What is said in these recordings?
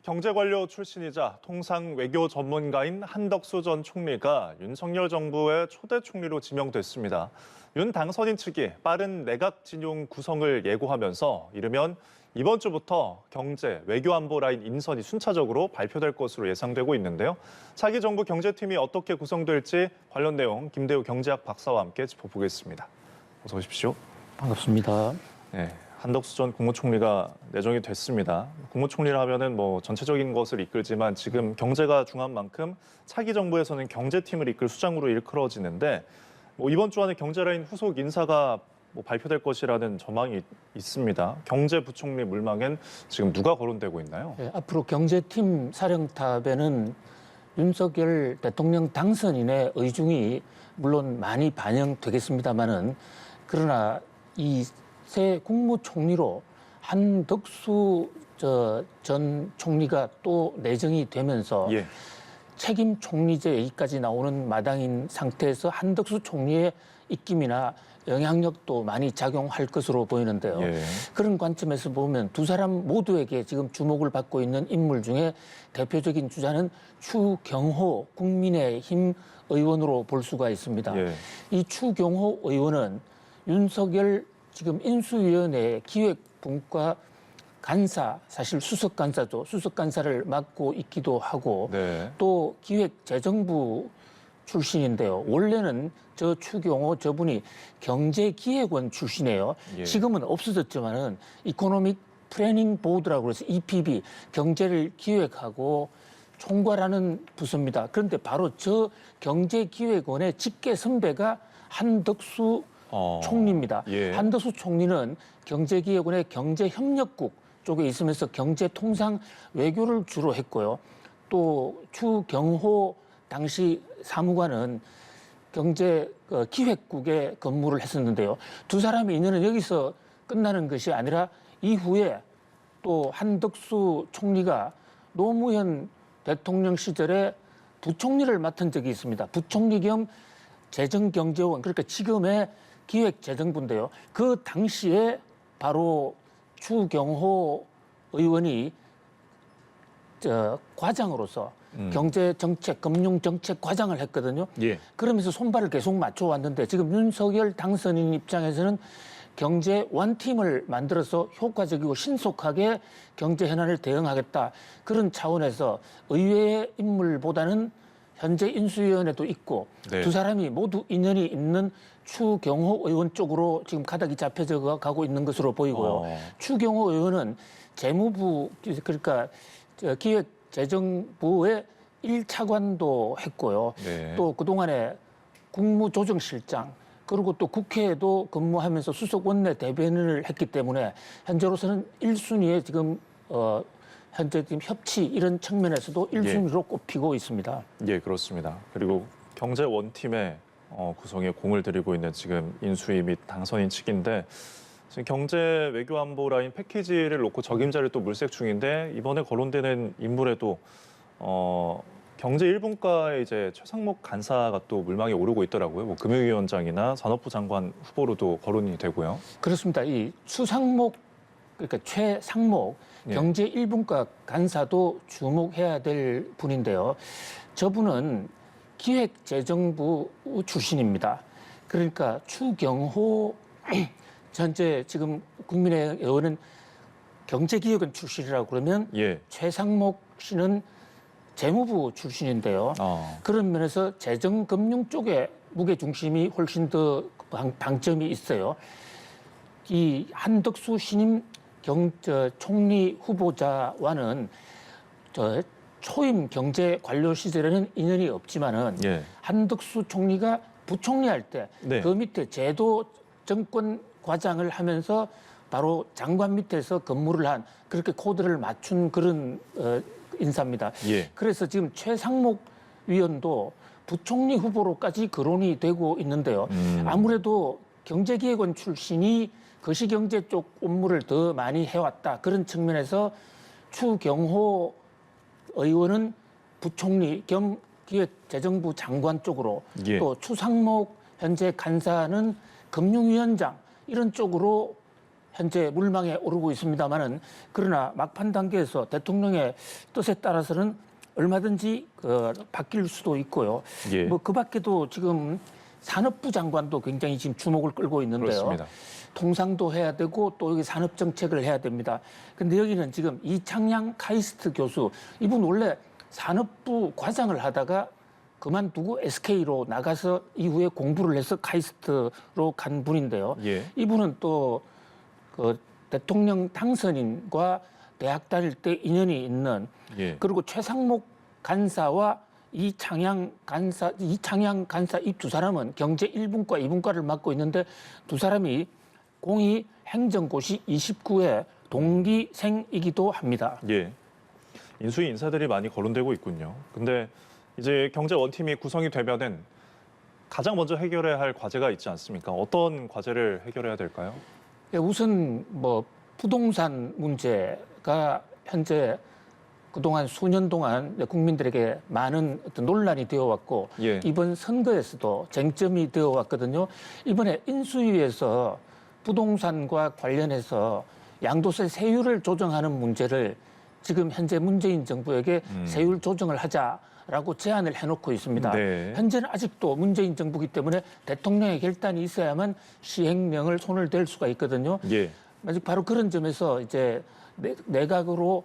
경제관료 출신이자 통상 외교 전문가인 한덕수 전 총리가 윤석열 정부의 초대 총리로 지명됐습니다. 윤 당선인 측이 빠른 내각 진용 구성을 예고하면서 이르면 이번 주부터 경제, 외교 안보 라인 인선이 순차적으로 발표될 것으로 예상되고 있는데요. 차기 정부 경제팀이 어떻게 구성될지 관련 내용 김대우 경제학 박사와 함께 짚어보겠습니다. 어서 오십시오. 반갑습니다. 네, 한덕수 전 국무총리가 내정이 됐습니다. 국무총리를 하면은 전체적인 것을 이끌지만 지금 경제가 중요한 만큼 차기 정부에서는 경제팀을 이끌 수장으로 일컬어지는데 이번 주 안에 경제라인 후속 인사가 발표될 것이라는 전망이 있습니다. 경제부총리 물망엔 지금 누가 거론되고 있나요? 네, 앞으로 경제팀 사령탑에는 윤석열 대통령 당선인의 의중이 물론 많이 반영되겠습니다만은 그러나 이 새 국무총리로 한덕수 전 총리가 또 내정이 되면서 책임 총리제 얘기까지 나오는 마당인 상태에서 한덕수 총리의 입김이나 영향력도 많이 작용할 것으로 보이는데요. 그런 관점에서 보면 두 사람 모두에게 지금 주목을 받고 있는 인물 중에 대표적인 주자는 추경호 국민의힘 의원으로 볼 수가 있습니다. 이 추경호 의원은 윤석열 지금 인수위원회 기획분과 간사, 사실 수석간사죠. 수석간사를 맡고 있기도 하고 또 기획재정부 출신인데요. 원래는 저 추경호 저분이 경제기획원 출신이에요. 지금은 없어졌지만은 이코노믹 플래닝 보드라고 해서 EPB, 경제를 기획하고 총괄하는 부서입니다. 그런데 바로 저 경제기획원의 직계 선배가 한덕수 총리입니다. 한덕수 총리는 경제기획원의 경제협력국 쪽에 있으면서 경제통상 외교를 주로 했고요. 또 추경호 당시 사무관은 경제기획국에 근무를 했었는데요. 두 사람의 인연은 여기서 끝나는 것이 아니라 이후에 또 한덕수 총리가 노무현 대통령 시절에 부총리를 맡은 적이 있습니다. 부총리 겸 재정경제원, 그러니까 지금의 기획재정부인데요. 그 당시에 바로 추경호 의원이 과장으로서 경제정책, 금융정책 과장을 했거든요. 그러면서 손발을 계속 맞춰왔는데 지금 윤석열 당선인 입장에서는 경제 원팀을 만들어서 효과적이고 신속하게 경제 현안을 대응하겠다. 그런 차원에서 의외의 인물보다는 현재 인수위원회도 있고 두 사람이 모두 인연이 있는 추경호 의원 쪽으로 지금 가닥이 잡혀져 가고 있는 것으로 보이고요. 추경호 의원은 재무부, 그러니까 기획재정부의 1차관도 했고요. 또 그동안에 국무조정실장 그리고 또 국회에도 근무하면서 수석 원내 대변인을 했기 때문에 현재로서는 1순위에 지금 현재 지금 협치 이런 측면에서도 1순위로 꼽히고 있습니다. 그렇습니다. 그리고 경제 원팀의 구성에 공을 들이고 있는 지금 인수위 및 당선인 측인데 지금 경제 외교 안보 라인 패키지를 놓고 적임자를 또 물색 중인데 이번에 거론되는 인물에도 경제 1분과의 이제 최상목 간사가 또 물망에 오르고 있더라고요. 금융위원장이나 산업부 장관 후보로도 거론이 되고요. 그렇습니다. 이 추상목 그러니까 최상목 경제 1분과 간사도 주목해야 될 분인데요. 저분은 기획재정부 출신입니다. 그러니까 추경호 현재 지금 국민의 의원은 경제기획원 출신이라고 그러면 최상목 씨는 재무부 출신인데요. 그런 면에서 재정금융 쪽에 무게중심이 훨씬 더 방점이 있어요. 이 한덕수 신임 총리 후보자와는 초임 경제 관료 시절에는 인연이 없지만은 한덕수 총리가 부총리 할 때 그 밑에 제도 정권 과장을 하면서 바로 장관 밑에서 근무를 한 그렇게 코드를 맞춘 그런 인사입니다. 그래서 지금 최상목 위원도 부총리 후보로까지 거론이 되고 있는데요. 아무래도 경제기획원 출신이 거시경제 쪽 업무를 더 많이 해왔다. 그런 측면에서 추경호 의원은 부총리 겸 기획재정부 장관 쪽으로 또 추상목 현재 간사는 금융위원장 이런 쪽으로 현재 물망에 오르고 있습니다만은 그러나 막판 단계에서 대통령의 뜻에 따라서는 얼마든지 바뀔 수도 있고요. 예. 뭐 그 밖에도 지금 산업부 장관도 굉장히 지금 주목을 끌고 있는데요. 그렇습니다. 통상도 해야 되고 또 여기 산업 정책을 해야 됩니다. 근데 여기는 지금 이창양 카이스트 교수, 이분 원래 산업부 과장을 하다가 그만두고 SK로 나가서 이후에 공부를 해서 카이스트로 간 분인데요. 예. 이분은 또 그 대통령 당선인과 대학 다닐 때 인연이 있는 예. 그리고 최상목 간사와 이창양 간사 이 두 사람은 경제 1분과 2분과를 맡고 있는데 두 사람이 공이 행정고시 29회 동기생이기도 합니다. 예. 인수위 인사들이 많이 거론되고 있군요. 근데 이제 경제 원팀이 구성이 되면은 가장 먼저 해결해야 할 과제가 있지 않습니까? 어떤 과제를 해결해야 될까요? 예, 우선 뭐 부동산 문제가 현재 그동안 수년 동안 국민들에게 많은 어떤 논란이 되어 왔고 예. 이번 선거에서도 쟁점이 되어 왔거든요. 이번에 인수위에서 부동산과 관련해서 양도세 세율을 조정하는 문제를 지금 현재 문재인 정부에게 세율 조정을 하자라고 제안을 해놓고 있습니다. 네. 현재는 아직도 문재인 정부이기 때문에 대통령의 결단이 있어야만 시행령을 손을 댈 수가 있거든요. 예. 아직 바로 그런 점에서 이제 내각으로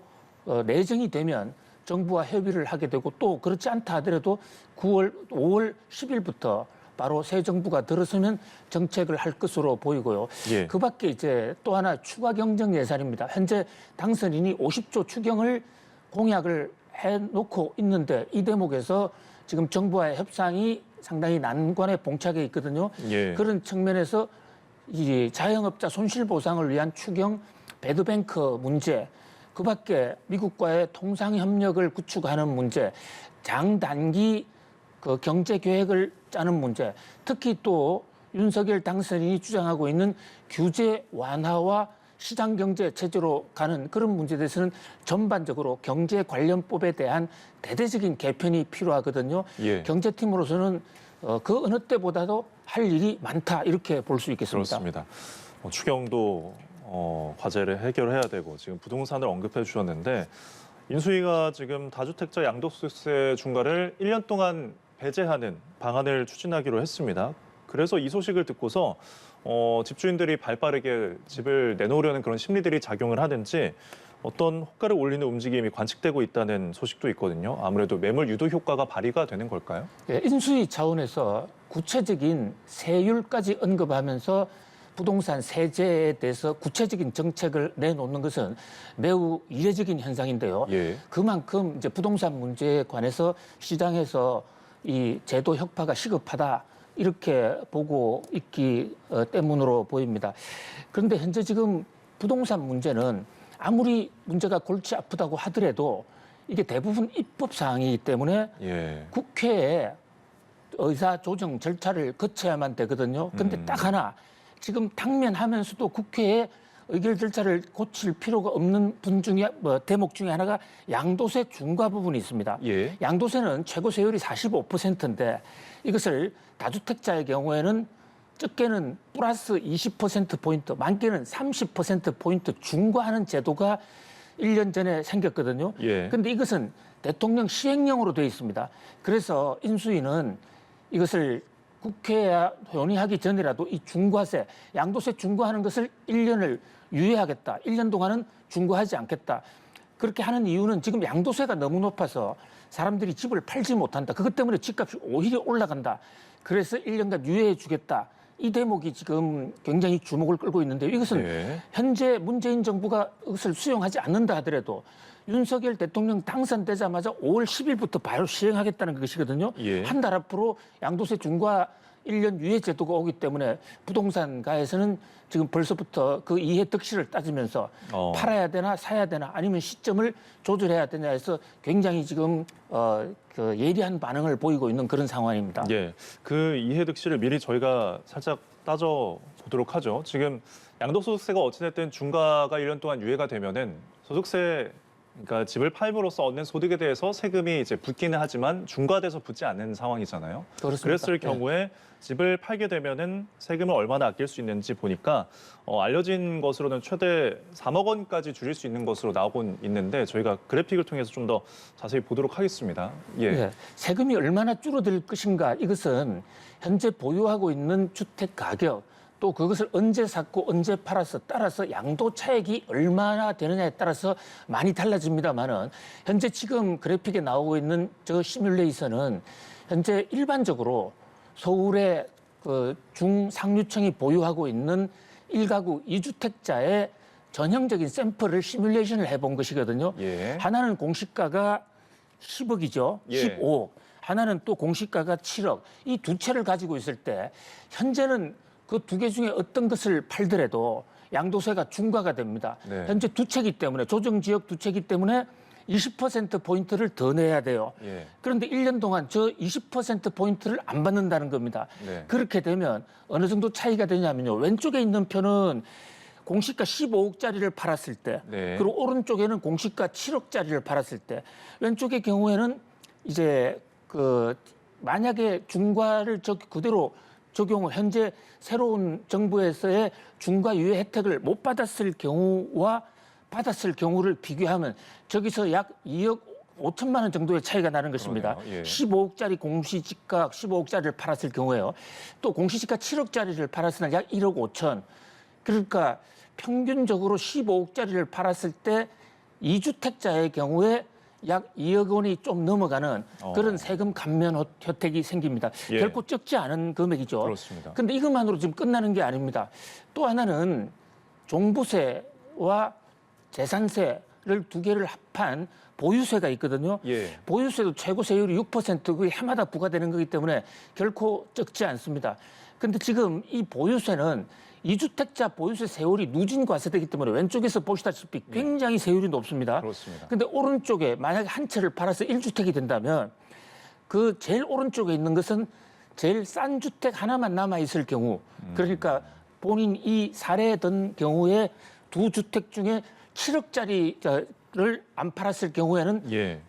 내정이 되면 정부와 협의를 하게 되고 또 그렇지 않다 하더라도 5월 10일부터 바로 새 정부가 들어서면 정책을 할 것으로 보이고요. 예. 그 밖에 이제 또 하나 추가 경정 예산입니다. 현재 당선인이 50조 추경을 공약을 해놓고 있는데 이 대목에서 지금 정부와의 협상이 상당히 난관에 봉착해 있거든요. 예. 그런 측면에서 이 자영업자 손실보상을 위한 추경 배드뱅크 문제, 그 밖에 미국과의 통상협력을 구축하는 문제, 장단기 그 경제 계획을 짜는 문제, 특히 또 윤석열 당선인이 주장하고 있는 규제 완화와 시장 경제 체제로 가는 그런 문제에 대해서는 전반적으로 경제 관련법에 대한 대대적인 개편이 필요하거든요. 예. 경제팀으로서는 그 어느 때보다도 할 일이 많다 이렇게 볼 수 있겠습니다. 그렇습니다. 추경도 과제를 해결해야 되고 지금 부동산을 언급해 주셨는데 인수위가 지금 다주택자 양도소득세 중과를 1년 동안 배제하는 방안을 추진하기로 했습니다. 그래서 이 소식을 듣고서 집주인들이 발빠르게 집을 내놓으려는 그런 심리들이 작용을 하는지 어떤 호가를 올리는 움직임이 관측되고 있다는 소식도 있거든요. 아무래도 매물 유도 효과가 발휘가 되는 걸까요? 예, 인수위 차원에서 구체적인 세율까지 언급하면서 부동산 세제에 대해서 구체적인 정책을 내놓는 것은 매우 이례적인 현상인데요. 예. 그만큼 이제 부동산 문제에 관해서 시장에서 이 제도 혁파가 시급하다 이렇게 보고 있기 때문으로 보입니다. 그런데 현재 지금 부동산 문제는 아무리 문제가 골치 아프다고 하더라도 이게 대부분 입법 사항이기 때문에 예. 국회에 의사 조정 절차를 거쳐야만 되거든요. 근데 딱 하나 지금 당면하면서도 국회에 의결 절차를 고칠 필요가 없는 대목 중에 하나가 양도세 중과 부분이 있습니다. 예. 양도세는 최고 세율이 45%인데 이것을 다주택자의 경우에는 적게는 플러스 20%포인트, 많게는 30%포인트 중과하는 제도가 1년 전에 생겼거든요. 예. 그런데 이것은 대통령 시행령으로 되어 있습니다. 그래서 인수위는 이것을 국회에 논의하기 전이라도 이 중과세, 양도세 중과하는 것을 1년을 유예하겠다. 1년 동안은 중과하지 않겠다. 그렇게 하는 이유는 지금 양도세가 너무 높아서 사람들이 집을 팔지 못한다. 그것 때문에 집값이 오히려 올라간다. 그래서 1년간 유예해 주겠다. 이 대목이 지금 굉장히 주목을 끌고 있는데 이것은 네. 현재 문재인 정부가 이것을 수용하지 않는다 하더라도 윤석열 대통령 당선되자마자 5월 10일부터 바로 시행하겠다는 것이거든요. 예. 한 달 앞으로 양도세 중과 1년 유예 제도가 오기 때문에 부동산가에서는 지금 벌써부터 그 이해 득실을 따지면서 팔아야 되나 사야 되나 아니면 시점을 조절해야 되냐 해서 굉장히 지금 그 예리한 반응을 보이고 있는 그런 상황입니다. 예, 그 이해득실을 미리 저희가 살짝 따져 보도록 하죠. 지금 양도소득세가 어찌됐든 중과가 1년 동안 유예가 되면은 소득세 그러니까 집을 팔므로써 얻는 소득에 대해서 세금이 이제 붙기는 하지만 중과돼서 붙지 않는 상황이잖아요. 그렇습니다. 그랬을 경우에 집을 팔게 되면은 세금을 얼마나 아낄 수 있는지 보니까 알려진 것으로는 최대 3억 원까지 줄일 수 있는 것으로 나오곤 있는데 저희가 그래픽을 통해서 좀 더 자세히 보도록 하겠습니다. 예. 네, 세금이 얼마나 줄어들 것인가 이것은 현재 보유하고 있는 주택 가격 또 그것을 언제 샀고 언제 팔아서 따라서 양도 차익이 얼마나 되느냐에 따라서 많이 달라집니다만은 현재 지금 그래픽에 나오고 있는 저 시뮬레이션은 현재 일반적으로 서울의 그 중상류층이 보유하고 있는 1가구 2주택자의 전형적인 샘플을 시뮬레이션을 해본 것이거든요. 예. 하나는 공시가가 10억이죠. 예. 15억. 하나는 또 공시가가 7억. 이 두 채를 가지고 있을 때 현재는 그 두 개 중에 어떤 것을 팔더라도 양도세가 중과가 됩니다. 네. 현재 두 채이기 때문에 조정지역 두 채이기 때문에 20%포인트를 더 내야 돼요. 예. 그런데 1년 동안 저 20%포인트를 안 받는다는 겁니다. 네. 그렇게 되면 어느 정도 차이가 되냐면요. 왼쪽에 있는 편은 공시가 15억짜리를 팔았을 때, 네. 그리고 오른쪽에는 공시가 7억짜리를 팔았을 때, 왼쪽의 경우에는 이제 그 만약에 중과를 그대로 적용을 현재 새로운 정부에서의 중과 유예 혜택을 못 받았을 경우와 받았을 경우를 비교하면 저기서 약 2억 5천만 원 정도의 차이가 나는 것입니다. 그러네요. 예. 15억짜리 공시지가 15억짜리를 팔았을 경우에요. 또 공시지가 7억짜리를 팔았을 때 약 1억 5천. 그러니까 평균적으로 15억짜리를 팔았을 때 2주택자의 경우에 약 2억 원이 좀 넘어가는 그런 세금 감면 혜택이 생깁니다. 예. 결코 적지 않은 금액이죠. 그렇습니다. 그런데 이것만으로 지금 끝나는 게 아닙니다. 또 하나는 종부세와 재산세를 두 개를 합한 보유세가 있거든요. 예. 보유세도 최고 세율이 6%, 그게 해마다 부과되는 거기 때문에 결코 적지 않습니다. 그런데 지금 이 보유세는 2주택자 보유세 세율이 누진과세되기 때문에 왼쪽에서 보시다시피 굉장히 세율이 높습니다. 그렇습니다. 그런데 오른쪽에 만약에 한 채를 팔아서 1주택이 된다면 그 제일 오른쪽에 있는 것은 제일 싼 주택 하나만 남아있을 경우, 그러니까 본인 이 사례에 든 경우에 두 주택 중에 7억짜리를 안 팔았을 경우에는 예.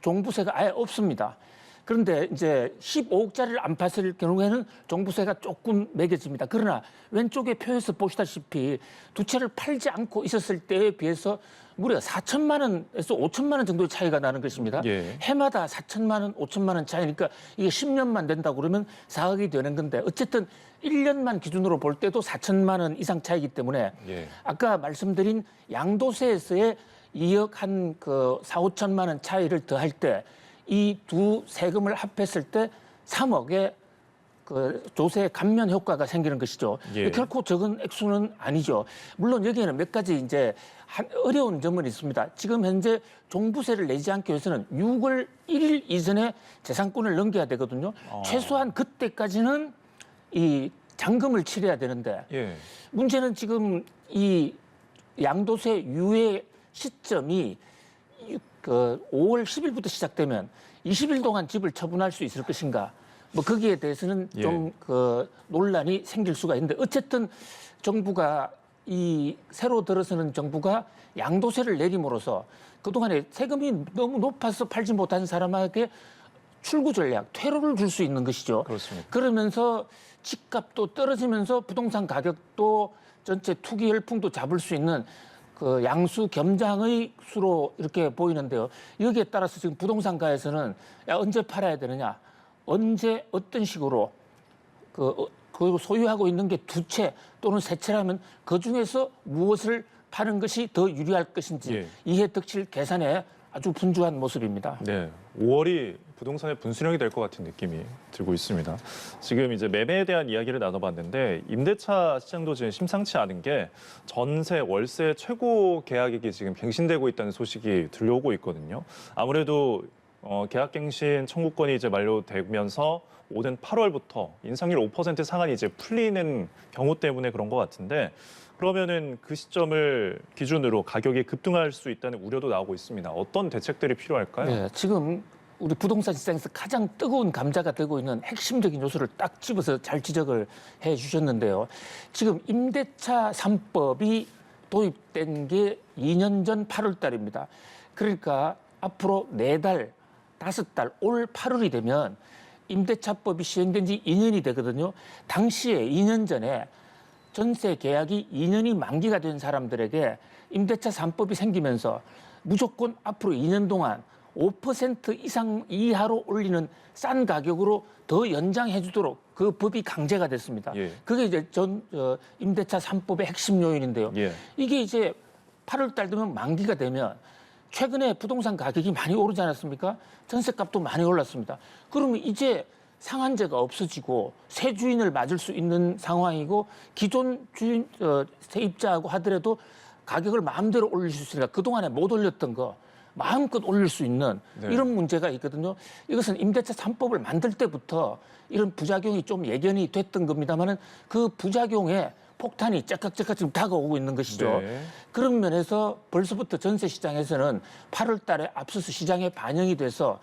종부세가 아예 없습니다. 그런데 이제 15억짜리를 안 팔았을 경우에는 종부세가 조금 매겨집니다. 그러나 왼쪽의 표에서 보시다시피 두 채를 팔지 않고 있었을 때에 비해서 무려 4천만 원에서 5천만 원 정도의 차이가 나는 것입니다. 예. 해마다 4천만 원, 5천만 원 차이니까 이게 10년만 된다고 그러면 4억이 되는 건데 어쨌든 1년만 기준으로 볼 때도 4천만 원 이상 차이기 때문에 예. 아까 말씀드린 양도세에서의 2억 한 그 4, 5천만 원 차이를 더할 때 이 두 세금을 합했을 때 3억의 그 조세 감면 효과가 생기는 것이죠. 예. 결코 적은 액수는 아니죠. 물론 여기에는 몇 가지 이제 어려운 점은 있습니다. 지금 현재 종부세를 내지 않기 위해서는 6월 1일 이전에 재산권을 넘겨야 되거든요. 최소한 그때까지는 이 잔금을 치러야 되는데 예. 문제는 지금 이 양도세 유예 시점이 그 5월 10일부터 시작되면 20일 동안 집을 처분할 수 있을 것인가? 뭐 거기에 대해서는 예. 좀 그 논란이 생길 수가 있는데 어쨌든 정부가 이 새로 들어서는 정부가 양도세를 내림으로써 그동안에 세금이 너무 높아서 팔지 못한 사람에게 출구 전략, 퇴로를 줄 수 있는 것이죠. 그렇습니다. 그러면서 집값도 떨어지면서 부동산 가격도 전체 투기 열풍도 잡을 수 있는 그 양수 겸장의 수로 이렇게 보이는데요. 여기에 따라서 지금 부동산가에서는 야, 언제 팔아야 되느냐, 언제 어떤 식으로 그 소유하고 있는 게 두 채 또는 세 채라면 그 중에서 무엇을 파는 것이 더 유리할 것인지 예. 이해득실 계산에 아주 분주한 모습입니다. 네, 5월이 부동산의 분수령이 될 것 같은 느낌이 들고 있습니다. 지금 이제 매매에 대한 이야기를 나눠봤는데 임대차 시장도 지금 심상치 않은 게 전세, 월세 최고 계약액이 지금 갱신되고 있다는 소식이 들려오고 있거든요. 아무래도 계약갱신 청구권이 이제 만료되면서 오는 8월부터 인상률 5% 상한이 이제 풀리는 경우 때문에 그런 것 같은데 그러면은 그 시점을 기준으로 가격이 급등할 수 있다는 우려도 나오고 있습니다. 어떤 대책들이 필요할까요? 네, 지금 우리 부동산 시장에서 가장 뜨거운 감자가 되고 있는 핵심적인 요소를 딱 집어서 잘 지적을 해 주셨는데요. 지금 임대차 3법이 도입된 게 2년 전 8월 달입니다. 그러니까 앞으로 4달, 5달, 올 8월이 되면 임대차법이 시행된 지 2년이 되거든요. 당시에 2년 전에 전세 계약이 2년이 만기가 된 사람들에게 임대차 3법이 생기면서 무조건 앞으로 2년 동안 5% 이상 이하로 올리는 싼 가격으로 더 연장해 주도록 그 법이 강제가 됐습니다. 예. 그게 이제 임대차 3법의 핵심 요인인데요. 예. 이게 이제 8월 달 되면 만기가 되면 최근에 부동산 가격이 많이 오르지 않았습니까? 전세값도 많이 올랐습니다. 그러면 이제 상한제가 없어지고 새 주인을 맞을 수 있는 상황이고 기존 주인 세입자하고 하더라도 가격을 마음대로 올릴 수 있으니까 그동안에 못 올렸던 거 마음껏 올릴 수 있는 네. 이런 문제가 있거든요. 이것은 임대차 3법을 만들 때부터 이런 부작용이 좀 예견이 됐던 겁니다만은 그 부작용에 폭탄이 째깍째깍 지금 다가오고 있는 것이죠. 네. 그런 면에서 벌써부터 전세 시장에서는 8월 달에 앞서서 시장에 반영이 돼서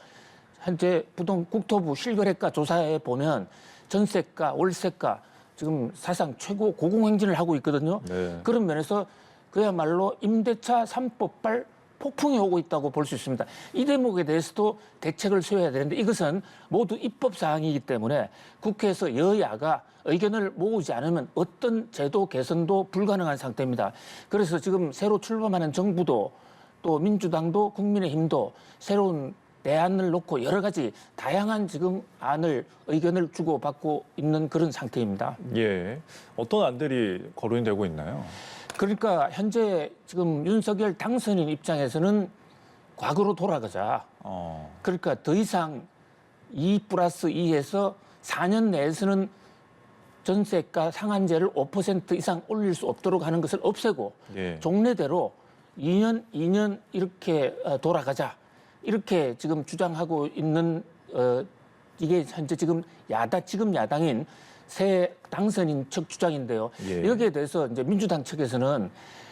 현재 국토부 실거래가 조사에 보면 전세가, 월세가 지금 사상 최고 고공행진을 하고 있거든요. 네. 그런 면에서 그야말로 임대차 3법발 폭풍이 오고 있다고 볼 수 있습니다. 이 대목에 대해서도 대책을 세워야 되는데 이것은 모두 입법 사항이기 때문에 국회에서 여야가 의견을 모으지 않으면 어떤 제도 개선도 불가능한 상태입니다. 그래서 지금 새로 출범하는 정부도 또 민주당도 국민의힘도 새로운 대안을 놓고 여러 가지 다양한 지금 의견을 주고받고 있는 그런 상태입니다. 예. 어떤 안들이 거론이 되고 있나요? 그러니까 현재 지금 윤석열 당선인 입장에서는 과거로 돌아가자. 그러니까 더 이상 2+2에서 4년 내에서는 전세가 상한제를 5% 이상 올릴 수 없도록 하는 것을 없애고 예. 종래대로 2년 이렇게 돌아가자. 이렇게 지금 주장하고 있는 이게 현재 지금 야당인 새 당선인 측 주장인데요. 예. 여기에 대해서 이제 민주당 측에서는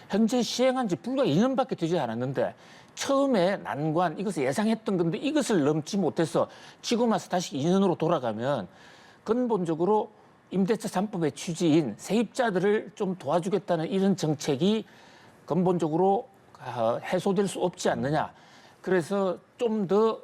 현재 시행한 지 불과 2년밖에 되지 않았는데 처음에 난관 이것을 예상했던 건데 이것을 넘지 못해서 지금 와서 다시 2년으로 돌아가면 근본적으로 임대차 3법의 취지인 세입자들을 좀 도와주겠다는 이런 정책이 근본적으로 해소될 수 없지 않느냐. 그래서 좀 더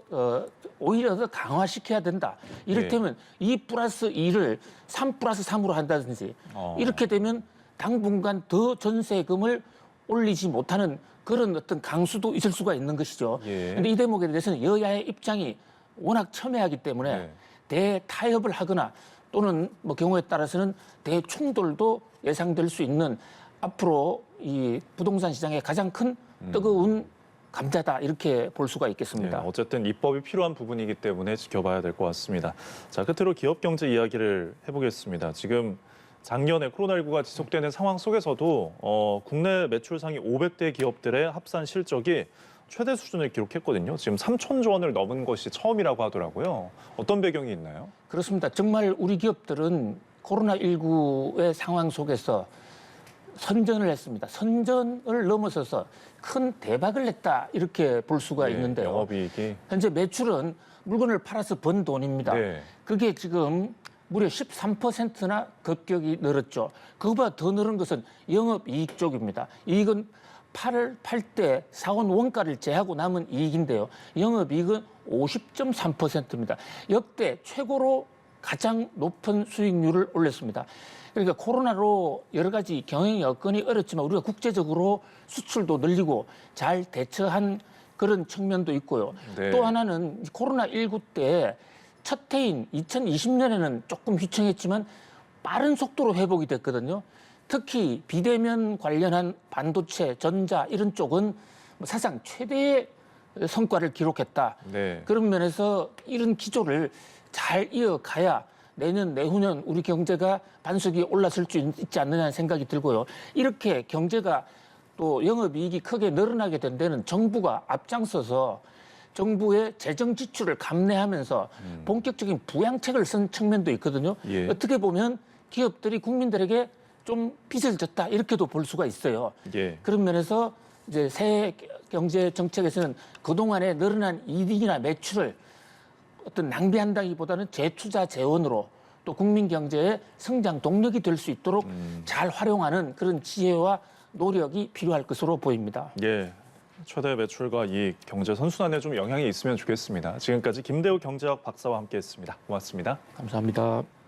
오히려 더 강화시켜야 된다. 이를테면 2+2를 3+3으로 한다든지 이렇게 되면 당분간 더 전세금을 올리지 못하는 그런 어떤 강수도 있을 수가 있는 것이죠. 그런데 이 대목에 대해서는 여야의 입장이 워낙 첨예하기 때문에 대타협을 하거나 또는 뭐 경우에 따라서는 대충돌도 예상될 수 있는 앞으로 이 부동산 시장의 가장 큰 뜨거운 감자다 이렇게 볼 수가 있겠습니다. 네, 어쨌든 입법이 필요한 부분이기 때문에 지켜봐야 될 것 같습니다. 자, 끝으로 기업 경제 이야기를 해보겠습니다. 지금 작년에 코로나19가 지속되는 상황 속에서도 국내 매출상위 500대 기업들의 합산 실적이 최대 수준을 기록했거든요. 지금 3천조 원을 넘은 것이 처음이라고 하더라고요. 어떤 배경이 있나요? 그렇습니다. 정말 우리 기업들은 코로나19의 상황 속에서 선전을 했습니다. 선전을 넘어서서 큰 대박을 냈다 이렇게 볼 수가 있는데요. 영업이익이. 현재 매출은 물건을 팔아서 번 돈입니다. 네. 그게 지금 무려 13%나 급격히 늘었죠. 그거보다 더 늘은 것은 영업이익 쪽입니다. 이익은 팔 때 사온 원가를 제하고 남은 이익인데요. 영업이익은 50.3%입니다. 역대 최고로 가장 높은 수익률을 올렸습니다. 그러니까 코로나로 여러 가지 경영 여건이 어렵지만 우리가 국제적으로 수출도 늘리고 잘 대처한 그런 측면도 있고요. 네. 또 하나는 코로나19 때 첫 해인 2020년에는 조금 휘청했지만 빠른 속도로 회복이 됐거든요. 특히 비대면 관련한 반도체, 전자 이런 쪽은 사상 최대의 성과를 기록했다. 네. 그런 면에서 이런 기조를 잘 이어가야 내년, 내후년 우리 경제가 반석이 올라설 수 있지 않느냐는 생각이 들고요. 이렇게 경제가 또 영업이익이 크게 늘어나게 된 데는 정부가 앞장서서 정부의 재정 지출을 감내하면서 본격적인 부양책을 쓴 측면도 있거든요. 예. 어떻게 보면 기업들이 국민들에게 좀 빚을 졌다 이렇게도 볼 수가 있어요. 예. 그런 면에서 이제 새 경제 정책에서는 그동안에 늘어난 이익이나 매출을 어떤 낭비한다기보다는 재투자 재원으로 또 국민 경제의 성장 동력이 될 수 있도록 잘 활용하는 그런 지혜와 노력이 필요할 것으로 보입니다. 예. 최대 매출과 이익, 경제 선순환에 좀 영향이 있으면 좋겠습니다. 지금까지 김대우 경제학 박사와 함께했습니다. 고맙습니다. 감사합니다.